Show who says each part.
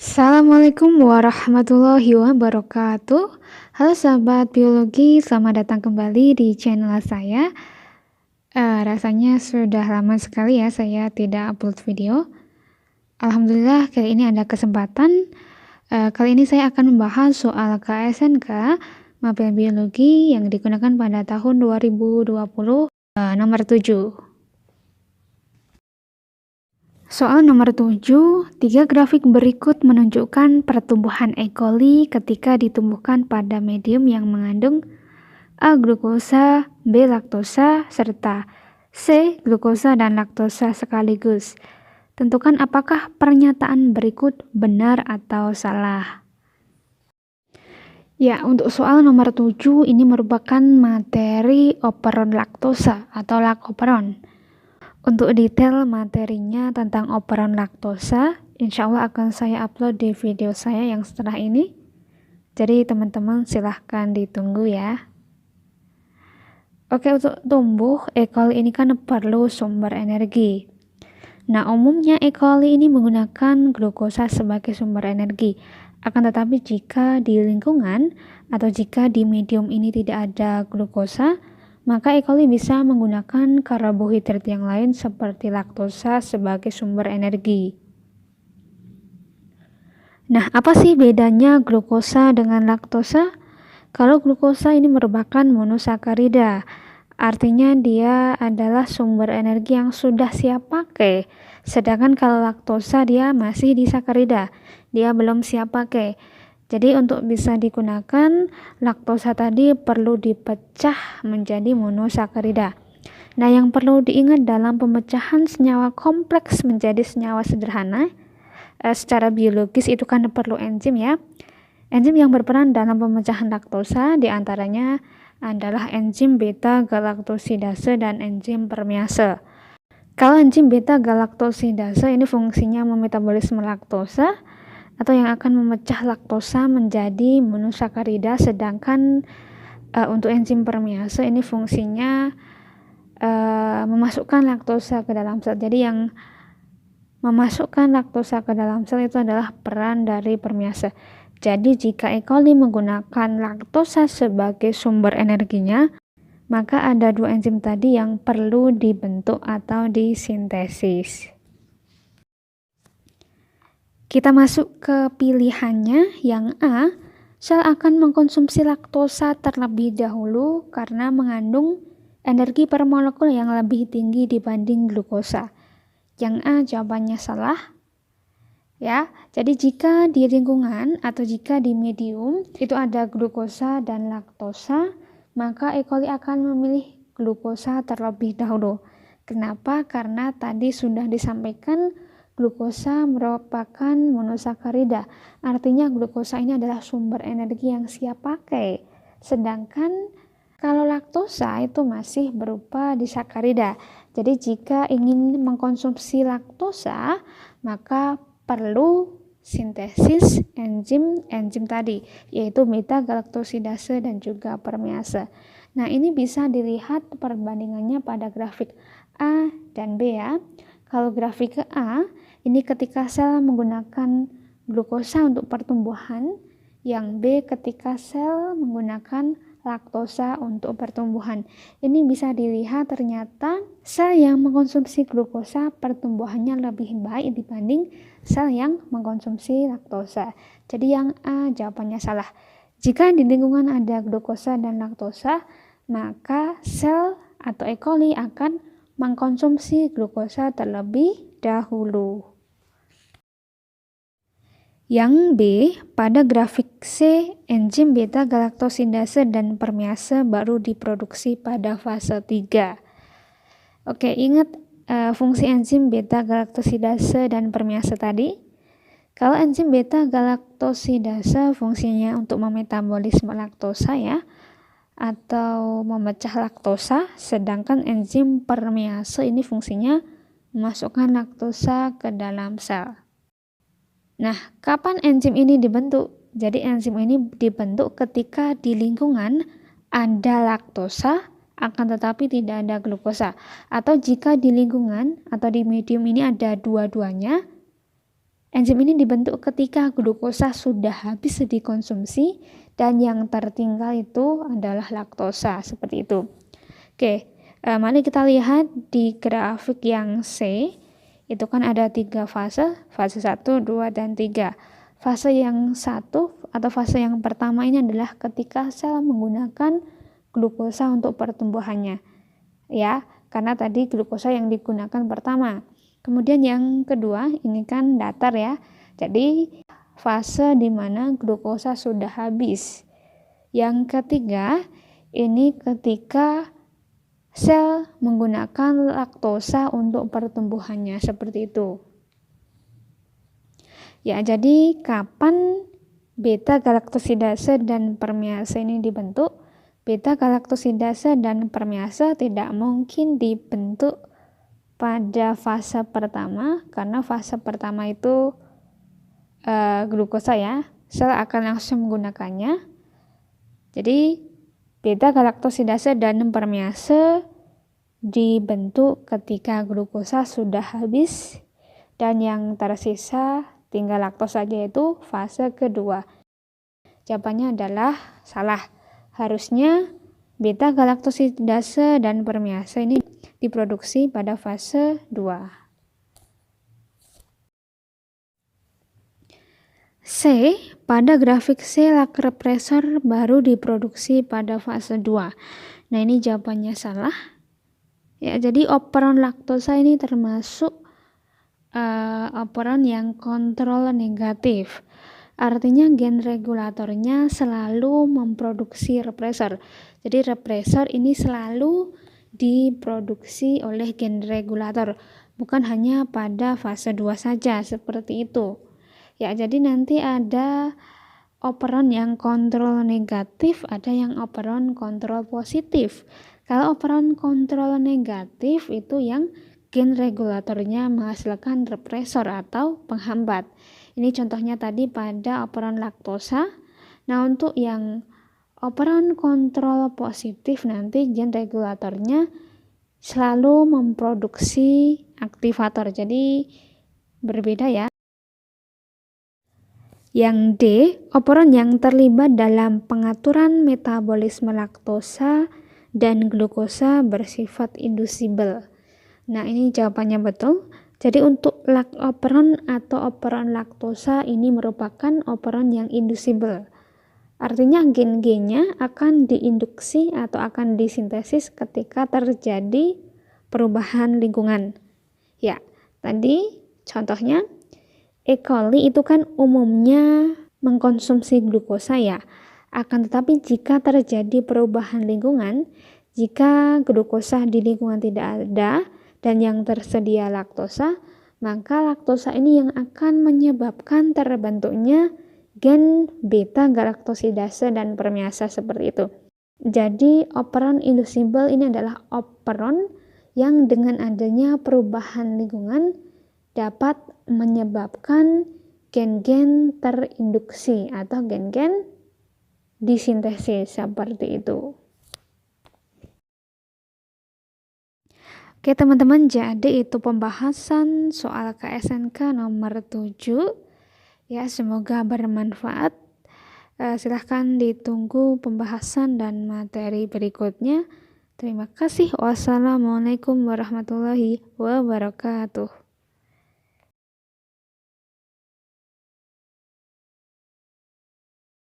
Speaker 1: Assalamualaikum warahmatullahi wabarakatuh. Halo sahabat biologi, selamat datang kembali di channel saya. Rasanya sudah lama sekali ya saya tidak upload video. Alhamdulillah kali ini ada kesempatan. Kali ini saya akan membahas soal KSNK Mapel Biologi yang digunakan pada tahun 2020 nomor 7. Soal nomor 7, 3 grafik berikut menunjukkan pertumbuhan E. coli ketika ditumbuhkan pada medium yang mengandung A. glukosa, B. laktosa, serta C. glukosa dan laktosa sekaligus. Tentukan apakah pernyataan berikut benar atau salah. Ya, untuk soal nomor 7 ini merupakan materi operon laktosa atau lakoperon. Untuk detail materinya tentang operon laktosa, insya Allah akan saya upload di video saya yang setelah ini. Jadi teman-teman silahkan ditunggu ya. Oke, untuk tumbuh, E. coli ini kan perlu sumber energi. Nah, umumnya E. coli ini menggunakan glukosa sebagai sumber energi. Akan tetapi jika di lingkungan atau jika di medium ini tidak ada glukosa, maka E. coli bisa menggunakan karbohidrat yang lain seperti laktosa sebagai sumber energi. Nah, apa sih bedanya glukosa dengan laktosa? Kalau glukosa ini merupakan monosakarida, artinya dia adalah sumber energi yang sudah siap pakai. Sedangkan kalau laktosa dia masih disakarida, dia belum siap pakai. Jadi untuk bisa digunakan, laktosa tadi perlu dipecah menjadi monosakarida. Nah, yang perlu diingat dalam pemecahan senyawa kompleks menjadi senyawa sederhana, secara biologis itu kan perlu enzim ya. Enzim yang berperan dalam pemecahan laktosa diantaranya adalah enzim beta-galaktosidase dan enzim permease. Kalau enzim beta-galaktosidase ini fungsinya memetabolisme laktosa, atau yang akan memecah laktosa menjadi monosakarida, sedangkan untuk enzim permease ini fungsinya memasukkan laktosa ke dalam sel. Jadi yang memasukkan laktosa ke dalam sel itu adalah peran dari permease. Jadi jika E. coli menggunakan laktosa sebagai sumber energinya, maka ada dua enzim tadi yang perlu dibentuk atau disintesis. Kita masuk ke pilihannya yang A, sel akan mengkonsumsi laktosa terlebih dahulu karena mengandung energi per molekul yang lebih tinggi dibanding glukosa. Yang A jawabannya salah. Ya, jadi jika di lingkungan atau jika di medium itu ada glukosa dan laktosa, maka E. coli akan memilih glukosa terlebih dahulu. Kenapa? Karena tadi sudah disampaikan glukosa merupakan monosakarida, artinya glukosa ini adalah sumber energi yang siap pakai. Sedangkan kalau laktosa itu masih berupa disakarida. Jadi jika ingin mengkonsumsi laktosa, maka perlu sintesis enzim tadi, yaitu beta-galaktosidase dan juga permease. Nah, ini bisa dilihat perbandingannya pada grafik A dan B ya. Kalau grafik ke A, ini ketika sel menggunakan glukosa untuk pertumbuhan, yang B ketika sel menggunakan laktosa untuk pertumbuhan. Ini bisa dilihat ternyata sel yang mengkonsumsi glukosa pertumbuhannya lebih baik dibanding sel yang mengkonsumsi laktosa. Jadi yang A jawabannya salah. Jika di lingkungan ada glukosa dan laktosa, maka sel atau E. coli akan mengkonsumsi glukosa terlebih dahulu. Yang B, pada grafik C, enzim beta-galaktosidase dan permease baru diproduksi pada fase 3. Oke, ingat fungsi enzim beta-galaktosidase dan permease tadi. Kalau enzim beta-galaktosidase fungsinya untuk memetabolisme laktosa ya, atau memecah laktosa, sedangkan enzim permease ini fungsinya memasukkan laktosa ke dalam sel. Nah, kapan enzim ini dibentuk? Jadi enzim ini dibentuk ketika di lingkungan ada laktosa, akan tetapi tidak ada glukosa. Atau jika di lingkungan atau di medium ini ada dua-duanya, Enzim ini dibentuk ketika glukosa sudah habis dikonsumsi dan yang tertinggal itu adalah laktosa, seperti itu. Oke, mari kita lihat di grafik yang C. Itu kan ada 3 fase 1, 2, dan 3. Fase yang 1 atau fase yang pertama ini adalah ketika sel menggunakan glukosa untuk pertumbuhannya. Ya, karena tadi glukosa yang digunakan pertama. Kemudian yang kedua, ini kan datar ya. Jadi fase di mana glukosa sudah habis. Yang ketiga, ini ketika sel menggunakan laktosa untuk pertumbuhannya, seperti itu. Ya, jadi kapan beta galaktosidase dan permease ini dibentuk? Beta galaktosidase dan permease tidak mungkin dibentuk pada fase pertama, karena fase pertama itu glukosa ya, sel akan langsung menggunakannya. Jadi beta galaktosidase dan permease dibentuk ketika glukosa sudah habis dan yang tersisa tinggal laktosa saja, yaitu fase kedua. Jawabannya adalah salah. Harusnya beta galaktosidase dan permease ini diproduksi pada fase 2. C. Pada grafik C, lak represor baru diproduksi pada fase 2. Nah, ini jawabannya salah. Ya, jadi operon laktosa ini termasuk operon yang kontrol negatif. Artinya gen regulatornya selalu memproduksi represor. Jadi represor ini selalu diproduksi oleh gen regulator, bukan hanya pada fase 2 saja, seperti itu. Ya, jadi nanti ada operon yang kontrol negatif, ada yang operon kontrol positif. Kalau operon kontrol negatif itu yang gen regulatornya menghasilkan represor atau penghambat. Ini contohnya tadi pada operon laktosa. Nah, untuk yang operon kontrol positif nanti gen regulatornya selalu memproduksi aktivator. Jadi berbeda ya. Yang D, operon yang terlibat dalam pengaturan metabolisme laktosa dan glukosa bersifat indusible. Nah, ini jawabannya betul. Jadi untuk operon atau operon laktosa ini merupakan operon yang indusible. Artinya gen-gennya akan diinduksi atau akan disintesis ketika terjadi perubahan lingkungan. Ya, tadi contohnya E. coli itu kan umumnya mengkonsumsi glukosa ya. Akan tetapi jika terjadi perubahan lingkungan, jika glukosa di lingkungan tidak ada dan yang tersedia laktosa, maka laktosa ini yang akan menyebabkan terbentuknya gen beta galaktosidase dan permease, seperti itu. Jadi operon indusible ini adalah operon yang dengan adanya perubahan lingkungan dapat menyebabkan gen-gen terinduksi atau gen-gen disintesis, seperti itu. Oke teman-teman, jadi itu pembahasan soal KSNK nomor 7. Ya, semoga bermanfaat. Silahkan ditunggu pembahasan dan materi berikutnya. Terima kasih. Wassalamualaikum warahmatullahi wabarakatuh.